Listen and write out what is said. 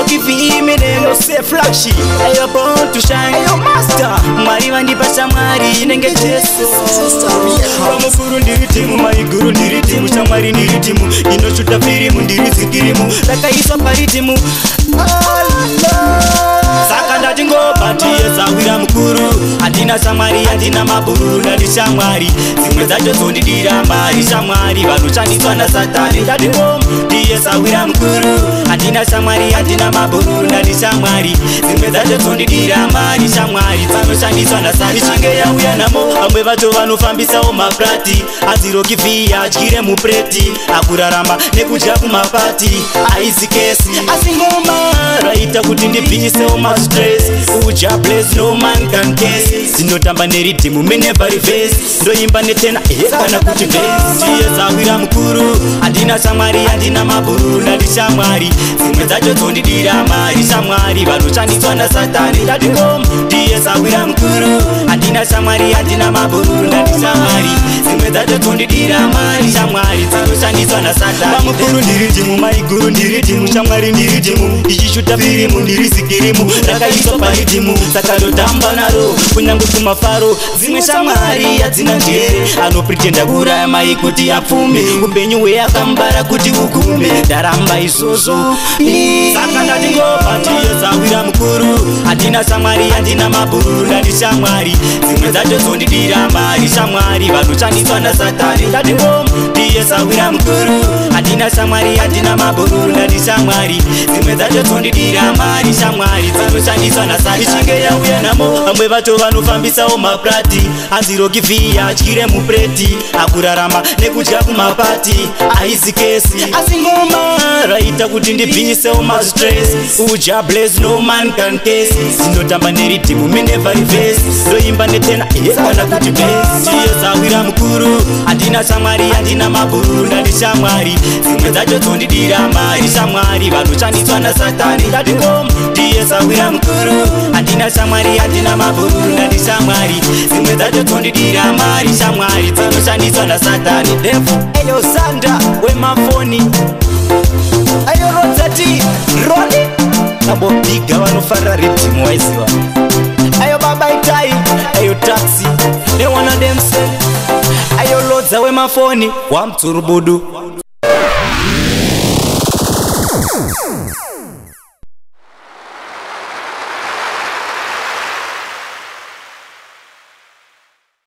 give me them. You say flashy, I born to shine. Ayo master, Mari vandipasa Mari nenge Jesu. Wamukuru ndiritimu, maiguru ndiritimu, shamari ndiritimu, inoshuta firimu ndirizikirimu, rakaiswa paritimu. Saka ndatingo batiye sawira mukuru, atina shamwari atina maburu ndati shamwari, zimwe dzacho dzondidira mbari shamwari, vanoshandiswa na Satani. Ndatingo ndiye sawira mukuru, atina shamwari atina maburu ndati shamwari, zimwe dzacho dzondidira mbari shamwari, vanoshandiswa na Satani. Ichinge yauya namo vamwe vacho vanofambisawo maplati, azirokivhiya adyire mupreti, akuraramba nekudya kumapati, aizi kesi asi ngoma raita kuti ndibvisewo mastress, uja blaze no man can guess, zinotamba neridhimu meneva reverse, ndoimba netena kana kuti base. Ndiye sawira mukuru, handina shamwari handina maburu ndati shamwari, zimwe dzacho dzondidira mari shamwari, vanoshandiswa na Satani. Ndati ngoma ndiye sawira mukuru, handina shamwari handina maburu ndati shamwari, zimwe dzacho dzondidira mari shamwari, dzinoshandiswa na Satani. Vamukuru ndiridhimu, maiguru ndiridhimu, shamwari ndiridhimu, ichishuta firimu ndirizikirimu, rakaiswa paridhimu, saka ndotamba naro kunyange kumafaro. Dzimwe shamwari hadzina njere, anopretenda kuraya mai kuti apfume, upenyu hweakambara kuti ugume, ndaramba izvozvo. Saka ndatingopa ndiye sawira mukuru, handina shamwari handina maburu ndati shamwari, zimwe dzacho dzondidira mari shamwari, vanoshandiswa na Satani. Ndatingoma ndiye sawira mukuru, handina shamwari handina maburu ndati shamwari, zimwe dzacho dzondidira mari shamwari, dzinoshandiswa na Satani. Ichinge yauya namo vamwe vacho vanofambisawo maplati, azirokivhiya adyire mupreti, akurarama nekudya kumapati, aizi kesi asi ngoma raita kuti ndibvisewo mastress, uja blaze no man can guess, zinotamba neridhimu meneva reverse, ndoimba netena kana kuti base. Ndiye sawira mukuru, handina shamwari handina maburu ndati shamwari, zimwe dzacho dzondidira mari shamwari, vanoshandiswa na Satani. Ndati ngoma ndiye sawira mukuru, handina shamwari handina maburu ndati shamwari, zimwe dzacho dzondidira mari shamwari, dzinoshandiswa na Satani. Eyo Sanda wemafoni, ayo Rodzati Roni, abo biga vanofarira ridhimu waiziva, ayo Baba Itai, ayo Taxi, they one of them say, ayo Lodza wemafoni, wamtsurubudu.